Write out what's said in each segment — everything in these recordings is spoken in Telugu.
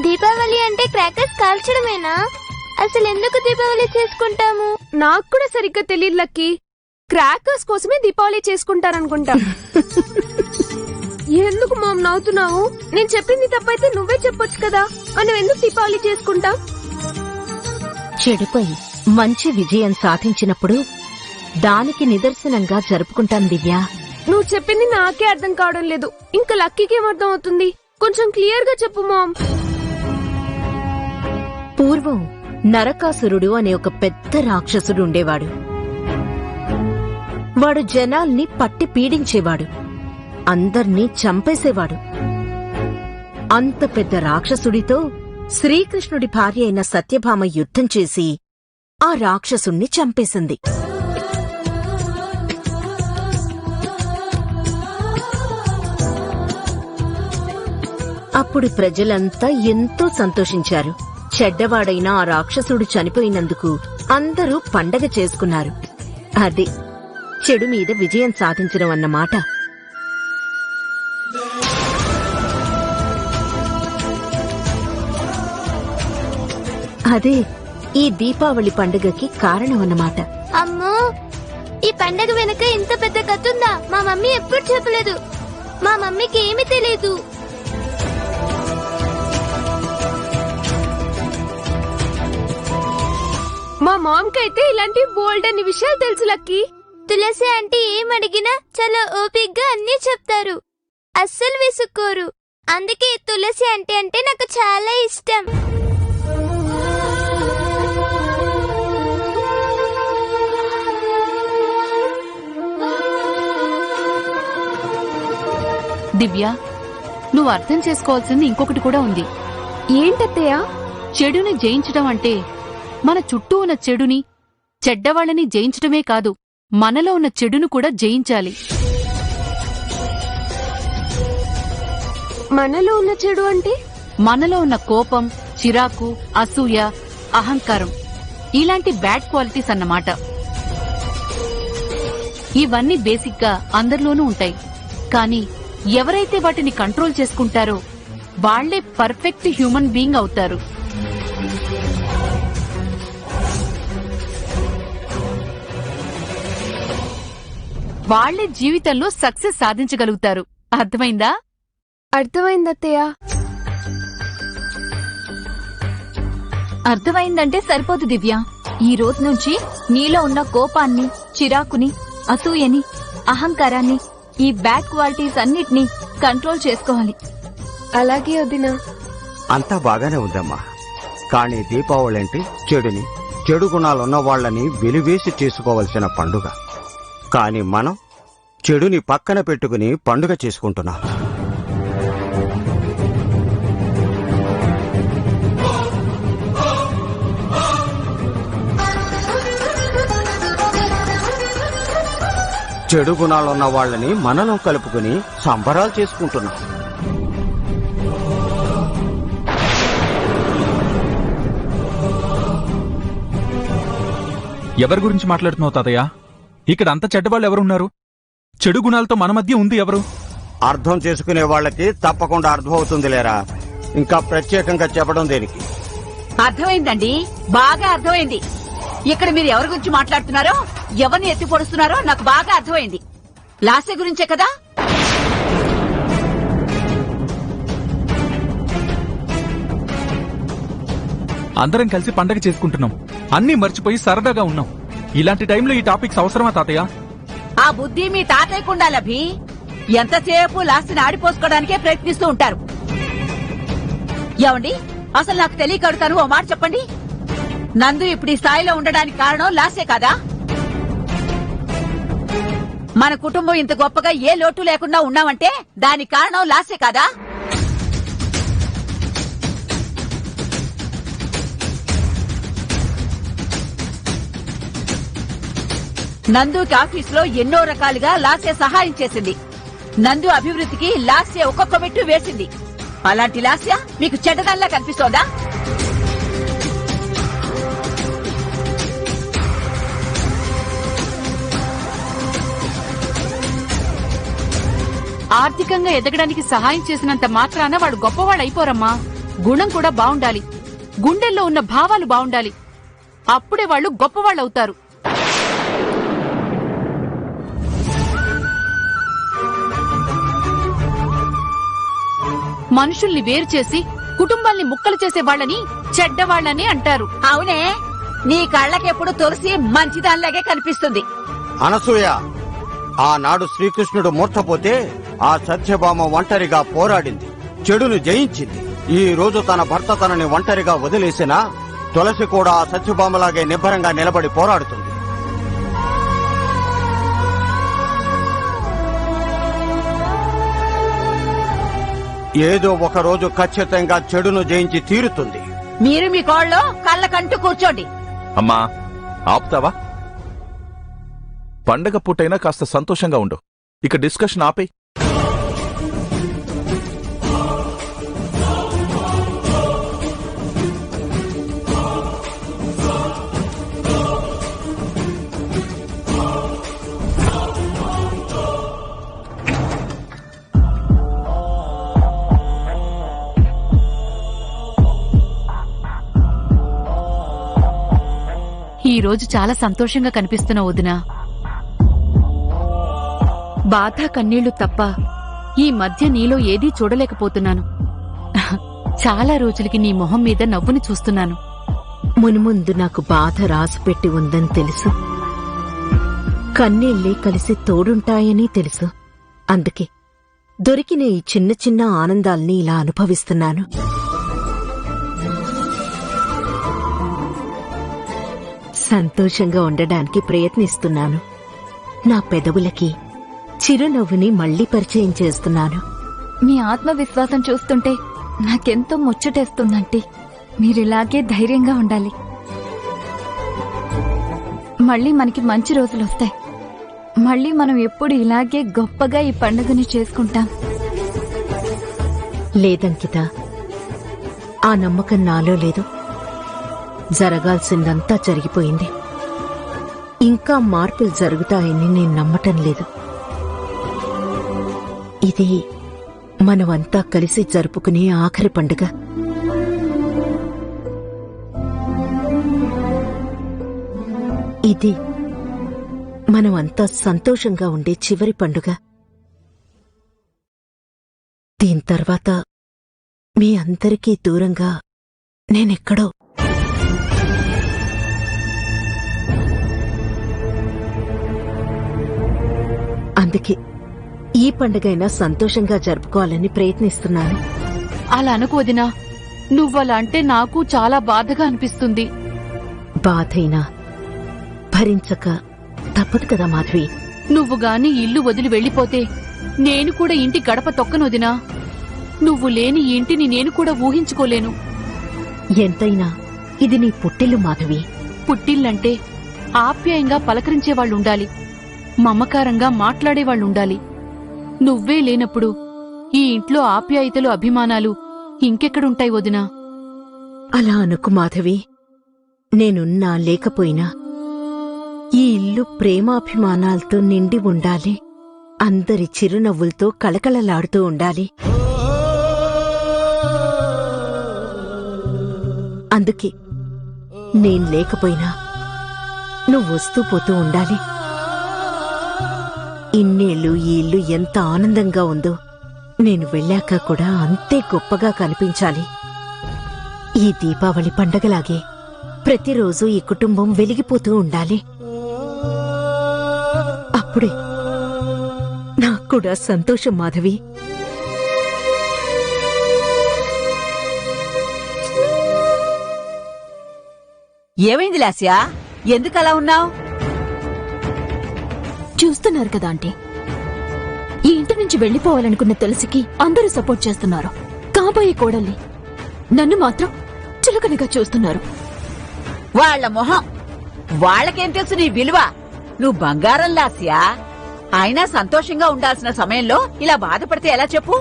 దీపావళి అంటే క్రాకర్స్ కాల్చడమేనా? అసలు ఎందుకు దీపావళి చేసుకుంటాము? నాకు కూడా సరిగ్గా తెలియదు లక్కీ. క్రాకర్స్ కోసమే దీపావళి చేసుకుంటారనుకుంటా. ఎందుకు మామ్ నవ్వుతున్నావు? నేను చెప్పింది తప్పైతే నువ్వే చెప్పొచ్చు కదా. మనం ఎందుకు దీపావళి చేసుకుంటాం? చెడుపై మంచి విజయం సాధించినప్పుడు దానికి నిదర్శనంగా జరుపుకుంటాం దివ్య. నువ్వు చెప్పింది నాకే అర్థం కావడం లేదు. ఇంకా లక్కీకి ఏమర్థం అవుతుంది? కొంచెం క్లియర్ గా చెప్పు మామ్. పూర్వం నరకాసురుడు అనే ఒక పెద్ద రాక్షసుడు ఉండేవాడు. వాడు జనాల్ని పట్టి పీడించేవాడు, అందర్నీ చంపేసేవాడు. అంత పెద్ద రాక్షసుడితో శ్రీకృష్ణుడి భార్య అయిన సత్యభామ యుద్ధం చేసి ఆ రాక్షసుణ్ణి చంపేసింది. అప్పుడు ప్రజలంతా ఎంతో సంతోషించారు. చెడ్డవాడైన ఆ రాక్షసుడు చనిపోయినందుకు అందరూ పండగ చేసుకున్నారు. అది చెడు మీద విజయం సాధించడం అన్నమాట. అదే ఈ దీపావళి పండుగకి కారణమన్నమాట. అమ్మో, ఈ పండగ వెనక ఇంత పెద్ద కథ ఉందా? మా మమ్మీ ఎప్పుడు చెప్పలేదు. మా మమ్మీకి ఏమీ తెలియదు. మా మామ్ కైతే ఇలాంటి బోల్డ్ అన్ని విషయాలు తెలుసు లక్కీ. తులసి అంటే ఏమడిగినా చాలా ఓపిగ్గా అన్నీ చెప్తారు, అస్సలు విసుక్కోరు. అందుకే తులసి అంటే నాకు చాలా ఇష్టం. దివ్య, నువ్వు అర్థం చేసుకోవాల్సింది ఇంకొకటి కూడా ఉంది. ఏంటత్తయ్య? చెడుని జయించడం అంటే మన చుట్టూ ఉన్న చెడుని, చెడ్డవాళ్ళని జయించడమే కాదు, మనలో ఉన్న చెడును కూడా జయించాలి. మనలో ఉన్న చెడు అంటే? మనలో ఉన్న కోపం, చిరాకు, అసూయ, అహంకారం, ఇలాంటి బ్యాడ్ క్వాలిటీస్ అన్నమాట. ఇవన్నీ బేసిక్ గా అందరిలోనూ ఉంటాయి. కానీ ఎవరైతే వాటిని కంట్రోల్ చేసుకుంటారో వాళ్లే పర్ఫెక్ట్ హ్యూమన్ బీయింగ్ అవుతారు. వాళ్లే జీవితంలో సక్సెస్ సాధించగలుగుతారు. అర్థమైందా? అర్థమైందత్తయ్య. అర్థమైందంటే సరిపోదు దివ్య. ఈ రోజు నుంచి నీలో ఉన్న కోపాన్ని, చిరాకుని, అసూయని, అహంకారాన్ని, ఈ బ్యాడ్ క్వాలిటీస్ అన్నిటినీ కంట్రోల్ చేసుకోవాలి. అలాగే వదినా. అంతా బాగానే ఉందమ్మా. కానీ దీపావళి అంటే చెడుని, చెడు గుణాలున్న వాళ్లని వెలివేసి చేసుకోవలసిన పండుగ. కాని మనం చెడుని పక్కన పెట్టుకుని పండుగ చేసుకుంటున్నాం. చెడు గుణాలున్న వాళ్లని మనలో కలుపుకుని సంబరాలు చేసుకుంటున్నాం. ఎవరి గురించి మాట్లాడుతున్నావు తాతయ్య? ఇక్కడ అంత చెడ్డవాళ్ళు ఎవరున్నారు? చెడు గుణాలతో మన మధ్య ఉంది ఎవరు? అర్థం చేసుకునే వాళ్ళకి తప్పకుండా అర్థమవుతుంది లేరా. ఇంకా ప్రత్యేకంగా చెప్పడం దేనికి? అర్థమైందండి, బాగా అర్థమైంది. ఇక్కడ మీరు ఎవరి గురించి మాట్లాడుతున్నారో, ఎవరిని ఎత్తి పొడుస్తున్నారో నాకు బాగా అర్థమైంది. లాస్య గురించే కదా? అందరం కలిసి పండగ చేసుకుంటున్నాం, అన్నీ మర్చిపోయి సరదాగా ఉన్నాం. ఇలాంటి టైంలో ఈ టాపిక్స్ అవసరమా తాతయ్య? ఆ బుద్ధి మీ తాతయ్యకుండాలభి. ఎంతసేపు లాస్యని ఆడిపోసుకోవడానికే ప్రయత్నిస్తూ ఉంటారు. ఏమండి, అసలు నాకు తెలియక అడుగుతాను, ఓ మాట చెప్పండి. నందు ఇప్పుడు ఈ స్థాయిలో ఉండడానికి కారణం లాస్యే కాదా? మన కుటుంబం ఇంత గొప్పగా ఏ లోటు లేకుండా ఉన్నామంటే దానికి కారణం లాస్యే కాదా? నందుకి ఆఫీసులో ఎన్నో రకాలుగా లాస్య సహాయం చేసింది. నందు అభివృద్ధికి లాస్య ఒక్కొక్క మెట్టు వేసింది. అలాంటి లాస్య మీకు చెడ్డదల్లా కనిపిస్తోందా? ఆర్థికంగా ఎదగడానికి సహాయం చేసినంత మాత్రాన వాడు గొప్పవాడైపోరమ్మా. గుణం కూడా బావుండాలి, గుండెల్లో ఉన్న భావాలు బావుండాలి. అప్పుడే వాళ్ళు గొప్పవాళ్ళవుతారు. మనుషుల్ని వేరు చేసి కుటుంబాల్ని ముక్కలు చేసే వాళ్ళని చెడ్డవాళ్ళని అంటారు. అవునే, నీ కళ్ళకెప్పుడు తులసి మంచిదానిలాగే కనిపిస్తుంది. అనసూయ, ఆనాడు శ్రీకృష్ణుడు మూర్ఛపోతే ఆ సత్యభామ ఒంటరిగా పోరాడింది, చెడును జయించింది. ఈ రోజు తన భర్త తనని ఒంటరిగా వదిలేసినా తులసి కూడా ఆ సత్యభామలాగే నిబ్బరంగా నిలబడి పోరాడుతుంది. ఏదో ఒక రోజు ఖచ్చితంగా చెడును జయించి తీరుతుంది. మీరు మీ కోళ్ళలో కళ్ళకంటూ కూర్చోండి. అమ్మా, ఆపుతావా? పండగ పూటైనా కాస్త సంతోషంగా ఉండు. ఇక డిస్కషన్ ఆపే. ఈ రోజు చాలా సంతోషంగా కనిపిస్తున్న వదినా. బాధ కన్నీళ్లు తప్ప ఈ మధ్య నీలో ఏదీ చూడలేకపోతున్నాను. చాలా రోజులకి నీ మొహం మీద నవ్వుని చూస్తున్నాను. మునుముందు నాకు బాధ రాసిపెట్టి ఉందని తెలుసు, కన్నీళ్లే కలిసి తోడుంటాయని తెలుసు. అందుకే దొరికిన ఈ చిన్న చిన్న ఆనందాల్ని ఇలా అనుభవిస్తున్నాను. సంతోషంగా ఉండడానికి ప్రయత్నిస్తున్నాను. నా పెదవులకి చిరునవ్వుని మళ్లీ పరిచయం చేస్తున్నాను. మీ ఆత్మవిశ్వాసం చూస్తుంటే నాకెంతో ముచ్చటేస్తుందంటే. మీరిలాగే ధైర్యంగా ఉండాలి. మళ్ళీ మనకి మంచి రోజులొస్తాయి. మళ్ళీ మనం ఎప్పుడు ఇలాగే గొప్పగా ఈ పండుగని చేసుకుంటాం. లేదంకిత, ఆ నమ్మకం నాలో లేదు. జరగాల్సిందంతా జరిగిపోయింది. ఇంకా మార్పులు జరుగుతాయని నేను నమ్మటం లేదు. ఇది మనమంతా కలిసి జరుపుకునే ఆఖరి పండుగ. ఇది మనమంతా సంతోషంగా ఉండే చివరి పండుగ. దీని తర్వాత మీ అందరికీ దూరంగా నేనెక్కడో. అందుకే ఈ పండుగైనా సంతోషంగా జరుపుకోవాలని ప్రయత్నిస్తున్నాను. అలా అనుకోదినా, నువ్వలా అంటే నాకు చాలా బాధగా అనిపిస్తుంది. బాధైనా భరించక తప్పదు కదా మాధవి. నువ్వు గాని ఇల్లు వదిలి వెళ్లిపోతే నేను కూడా ఇంటి గడప తొక్కనొదినా. నువ్వు లేని ఈ ఇంటిని నేను కూడా ఊహించుకోలేను. ఎంతైనా ఇది నీ పుట్టిల్లు మాధవి. పుట్టిల్లంటే ఆప్యాయంగా పలకరించేవాళ్లుండాలి, మమకారంగా మాట్లాడేవాళ్లుండాలి. నువ్వే లేనప్పుడు ఈ ఇంట్లో ఆప్యాయతలు, అభిమానాలు ఇంకెక్కడుంటాయి వదినా? అలా అనుకు మాధవి. నేనున్నా లేకపోయినా ఈ ఇల్లు ప్రేమాభిమానాలతో నిండి ఉండాలి. అందరి చిరునవ్వులతో కళకళలాడుతూ ఉండాలి. అందుకే నేను లేకపోయినా నువ్వు వస్తూ పోతూ ఉండాలి. ఇన్నేళ్లు ఈ ఇల్లు ఎంత ఆనందంగా ఉందో నేను వెళ్ళాక కూడా అంతే గొప్పగా కనిపించాలి. ఈ దీపావళి పండగలాగే ప్రతిరోజు ఈ కుటుంబం వెలిగిపోతూ ఉండాలి. అప్పుడే నాకు కూడా సంతోషం మాధవి. ఏమైంది లాస్యా? ఎందుకలా ఉన్నావు? చూస్తున్నారు కదా ఆంటీ, ఈ ఇంటి నుంచి వెళ్లిపోవాలనుకున్న తులసికి అందరూ సపోర్ట్ చేస్తున్నారు. కాబోయే కోడల్ని నన్ను మాత్రం చులకనగా చూస్తున్నారు. వాళ్ల మొహం వాళ్ళకేం తెలుసు నీ విలువ? నువ్వు బంగారం లాస్యా. అయినా సంతోషంగా ఉండాల్సిన సమయంలో ఇలా బాధపడితే ఎలా చెప్పు?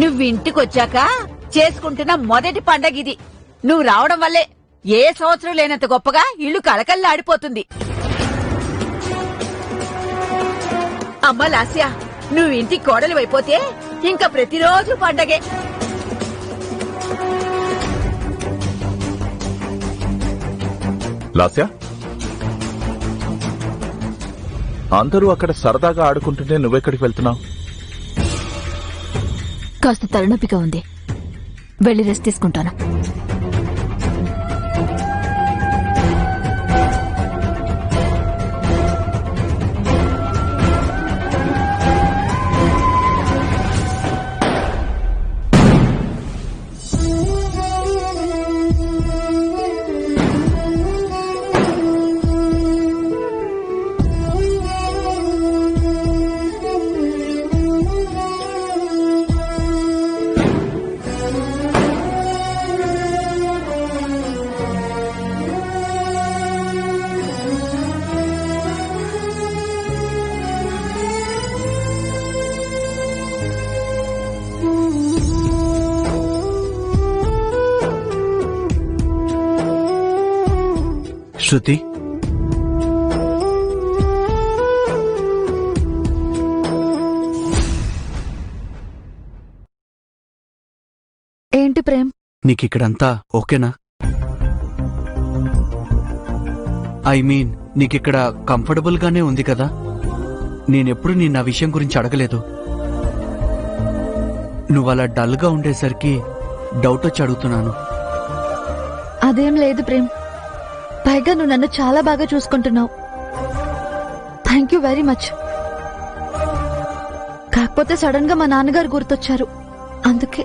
నువ్వింటికొచ్చాక చేసుకుంటున్న మొదటి పండగిది. నువ్వు రావడం వల్లే ఏ సంవత్సరం లేనంత గొప్పగా ఇల్లు కళకళలాడిపోతుంది. అమ్మ లాస్యా, నువ్వు ఇంటికి కోడలు అయిపోతే ఇంకా ప్రతిరోజు పండగే. లాస్య, అందరూ అక్కడ సరదాగా ఆడుకుంటుంటే నువ్వెక్కడికి వెళ్తున్నావు? కాస్త తలనొప్పిగా ఉంది, వెళ్ళి రెస్ట్ తీసుకుంటాను. శృతి, ఏంటి ప్రేమ్? నీకిక్కడంతా ఓకేనా? ఐ మీన్, నీకిక్కడ కంఫర్టబుల్ గానే ఉంది కదా? నేనెప్పుడు నిన్న ఆ విషయం గురించి అడగలేదు. నువ్వలా డల్ గా ఉండేసరికి డౌట్ వచ్చి అడుగుతున్నాను. అదేం లేదు ప్రేమ్, పైగా నువ్వు నన్ను చాలా బాగా చూసుకుంటున్నావు. Thank you very much. కాకపోతే సడన్ గా మా నాన్నగారు గుర్తొచ్చారు, అందుకే.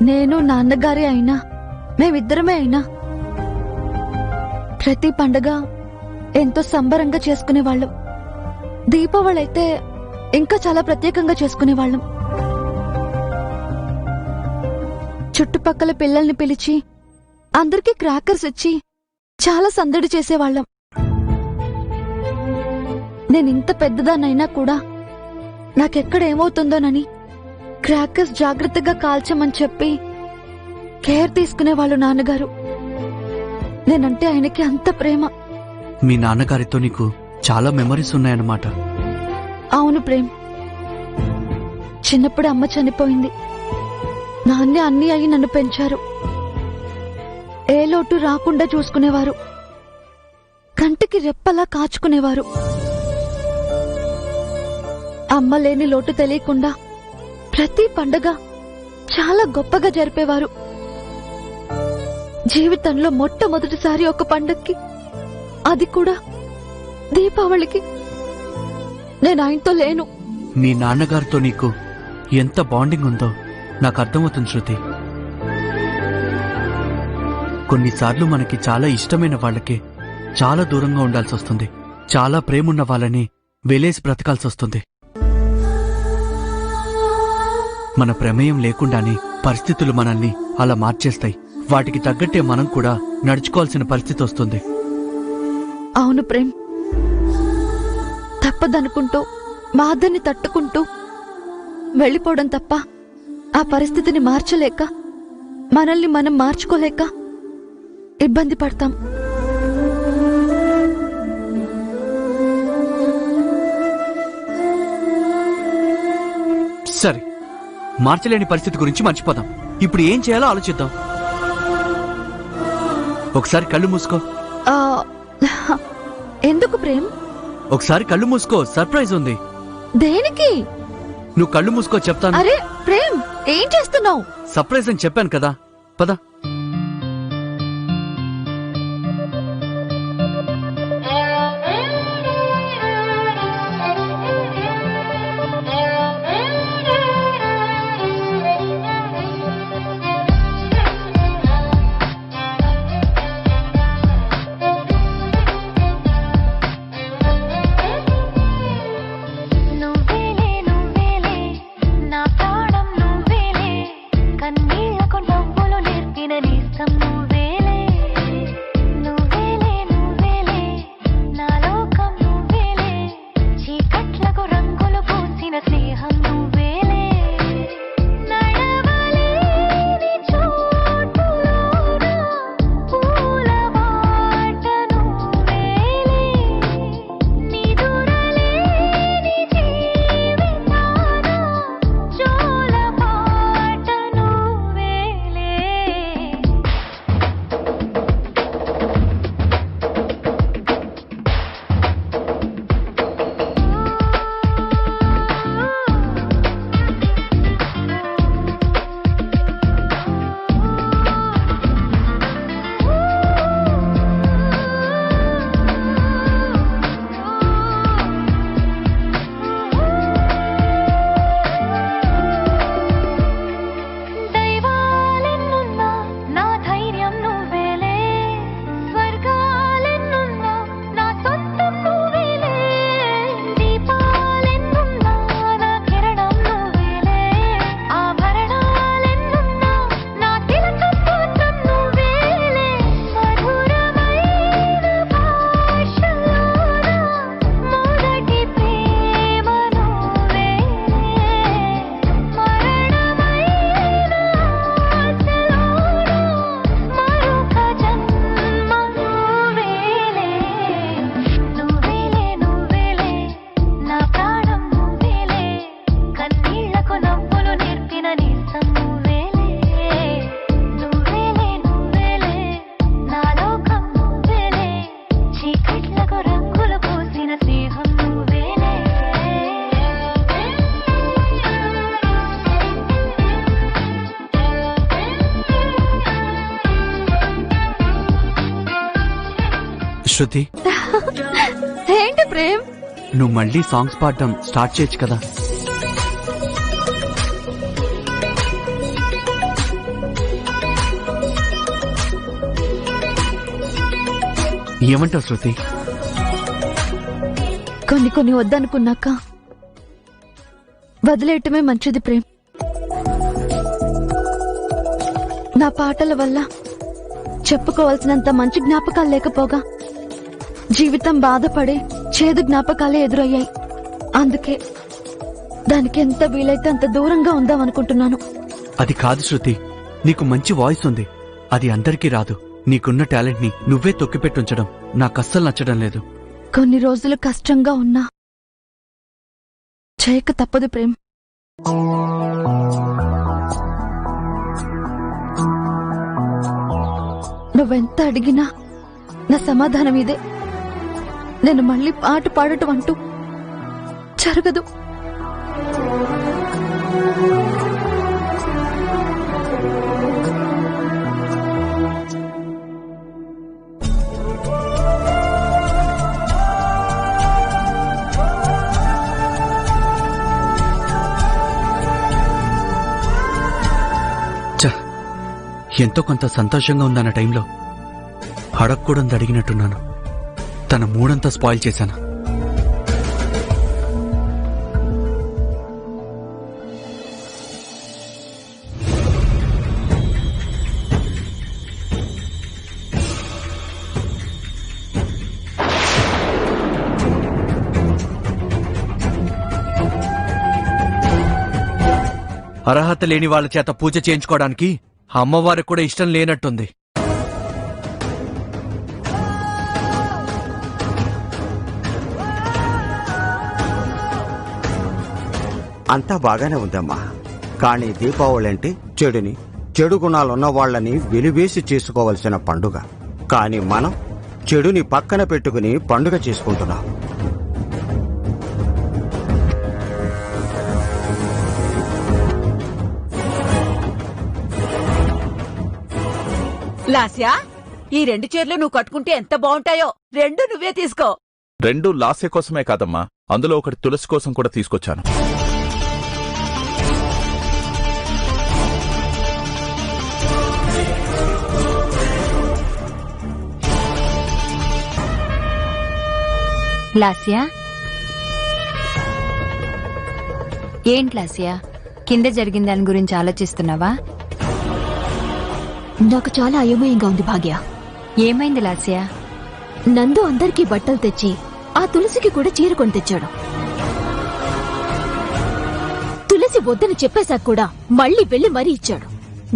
నేను నాన్నగారే అయినా, మేమిద్దరమే అయినా ప్రతి పండగ ఎంతో సంబరంగా చేసుకునేవాళ్ళం. దీపావళి అయితే ఇంకా చాలా ప్రత్యేకంగా చేసుకునేవాళ్ళం. చుట్టుపక్కల పిల్లల్ని పిలిచి అందరికీ క్రాకర్స్ ఇచ్చి చాలా సందడి చేసేవాళ్ళం. నేనింత పెద్దదాన్నైనా కూడా నాకెక్కడ ఏమవుతుందోనని క్రాకర్స్ జాగ్రత్తగా కాల్చమని చెప్పి కేర్ తీసుకునేవాళ్ళు నాన్నగారు. నేనంటే ఆయనకి అంత ప్రేమ. మీ నాన్నగారితో నీకు చాలా మెమరీస్ ఉన్నాయన్నమాట. అవును ప్రేమ్, చిన్నప్పుడు అమ్మ చనిపోయింది. నాన్నే అన్నీ అయి నన్ను పెంచారు. ఏ లోటు రాకుండా చూసుకునేవారు, కంటికి రెప్పలా కాచుకునేవారు. అమ్మ లేని లోటు తెలియకుండా ప్రతి పండగ చాలా గొప్పగా జరిపేవారు. జీవితంలో మొట్టమొదటిసారి ఒక పండక్కి, అది కూడా దీపావళికి, నేను ఆయనతో లేను. మీ నాన్నగారితో నీకు ఎంత బాండింగ్ ఉందో నాకు అర్థమవుతుంది శృతి. కొన్నిసార్లు మనకి చాలా ఇష్టమైన వాళ్ళకి చాలా దూరంగా ఉండాల్సి వస్తుంది. చాలా ప్రేమున్న వాళ్ళని వెలేసి బ్రతకాల్సి వస్తుంది. మన ప్రమేయం లేకుండానే పరిస్థితులు మనల్ని అలా మార్చేస్తాయి. వాటికి తగ్గట్టే మనం కూడా నడుచుకోవాల్సిన పరిస్థితి వస్తుంది. అవును ప్రేమ్, తప్పదనుకుంటూ బాధని తట్టుకుంటూ వెళ్ళిపోవడం తప్ప ఆ పరిస్థితిని మార్చలేక, మనల్ని మనం మార్చుకోలేక ఇబ్బంది పడతాం. సరే, మార్చలేని పరిస్థితి గురించి మర్చిపోదాం. ఇప్పుడు ఏం చేయాలో ఆలోచిద్దాం. ఒకసారి కళ్ళు మూసుకో. ఆ, ఎందుకు ప్రేమ్? ఒకసారి కళ్ళు మూసుకో, సర్ప్రైజ్ ఉంది. దేనికి? నువ్వు కళ్ళు మూసుకో, చెప్తాను. అరే ప్రేమ్, ఏం చేస్తున్నావు? సర్ప్రైజ్ అని చెప్పాను కదా, పద. నా ప్రాణం నువ్వేలే, కన్నీళ్లకు నవ్వులు నేర్పిన శృతి, ఏంటి ప్రేమ్? నువ్వు మళ్ళీ సాంగ్స్ పాడడం స్టార్ట్ చేయొచ్చు కదా. ఏమంటావు శృతి? కొన్ని వద్దనుకున్నాక వదిలేయటమే మంచిది ప్రేమ్. నా పాటల వల్ల చెప్పుకోవాల్సినంత మంచి జ్ఞాపకాలు లేకపోగా జీవితం బాధపడే చేదు జ్ఞాపకాలే ఎదురయ్యాయి. అందుకే దానికి ఎంత వీలైతే అంత దూరంగా ఉందామనుకుంటున్నాను. అది కాదు శృతి, నీకు మంచి వాయిస్ ఉంది, అది అందరికీ రాదు. నీకున్న టాలెంట్ ని నువ్వే తొక్కిపెట్టుంచడం నాకస్సలు నచ్చడం లేదు. కొన్ని రోజులు కష్టంగా ఉన్నా చేయక తప్పదు ప్రేమ్. నువ్వెంత అడిగినా నా సమాధానం ఇదే. నేను మళ్ళీ పాట పాడటం అంటూ జరగదు. ఎంతో కొంత సంతోషంగా ఉందన్న టైంలో అడగకూడదు అడిగినట్టున్నాను. తన మూడంతా స్పాయిల్ చేశాను. అర్హత లేని వాళ్ళ చేత పూజ చేయించుకోవడానికి అమ్మవారికి కూడా ఇష్టం లేనట్టుంది. అంతా బాగానే ఉందమ్మా. కానీ దీపావళి అంటే చెడుని, చెడు గుణాలున్న వాళ్ళని వెలివేసి చేసుకోవలసిన పండుగ. కానీ మనం చెడుని పక్కన పెట్టుకుని పండుగ చేసుకుంటున్నాం. లాస్యా, ఈ 2 చీరలు నువ్వు కట్టుకుంటే ఎంత బాగుంటాయో. 2 నువ్వే తీసుకో. 2 లాస్య కోసమే కాదమ్మా, అందులో ఒకటి తులసి కోసం కూడా తీసుకొచ్చాను. లాస్యా, ఏంటి లాస్యా, కింద జరిగిన దాని గురించి ఆలోచిస్తున్నావా? నాకు చాలా అయోమయంగా ఉంది భాగ్య. ఏమైంది లాస్యా? నందు అందరికీ బట్టలు తెచ్చి ఆ తులసికి కూడా చీర కొని తెచ్చాడు. తులసి వద్దని చెప్పేశాక కూడా మళ్ళీ వెళ్లి మరీ ఇచ్చాడు.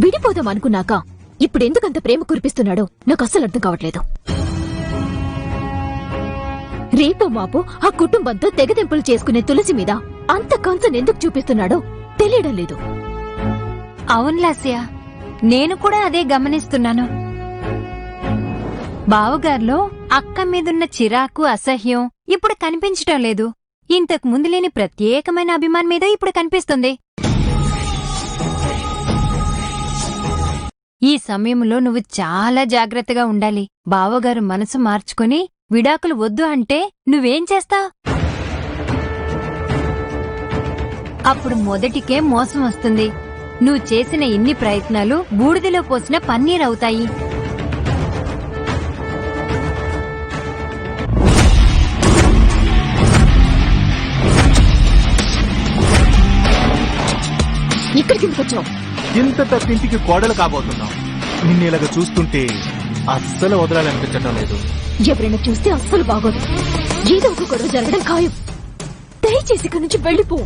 విడిపోదాం అనుకున్నాక ఇప్పుడెందుకంత ప్రేమ కురిపిస్తున్నాడో నాకు అస్సలు అర్థం కావట్లేదు. రేపో మాపో ఆ కుటుంబంతో తెగదెంపులు చేసుకునే తులసి మీద అంత కన్సర్న్ ఎందుకు చూపిస్తున్నాడో తెలియడం లేదు. అవును లాస్యా, నేను కూడా అదే గమనిస్తున్నాను. బావగారిలో అక్క మీదున్న చిరాకు, అసహ్యం ఇప్పుడు కనిపించటం లేదు. ఇంతకు ముందు లేని ప్రత్యేకమైన అభిమానం మీద ఇప్పుడు కనిపిస్తుంది. ఈ సమయంలో నువ్వు చాలా జాగ్రత్తగా ఉండాలి. బావగారు మనసు మార్చుకుని విడాకులు వద్దు అంటే నువ్వేం చేస్తావ్? అప్పుడు మొదటికే మోసం వస్తుంది. నువ్వు చేసిన ఇన్ని ప్రయత్నాలు బూడిదలో పోసిన పన్నీరవుతాయి. ఇక్కడికి వచ్చావు. ఇంత తప్పింటికి కోడలు కాబోతున్నావు. నిన్ను ఇలాగ చూస్తుంటే అస్సలు వదలాలనిపించటం లేదు. ఎవరైనా చూస్తే అస్సలు బాగోదు. ఏదో ఒక గొడవ జరగడం ఖాయం. దయచేసి ఇక్కడి నుంచి వెళ్ళిపో.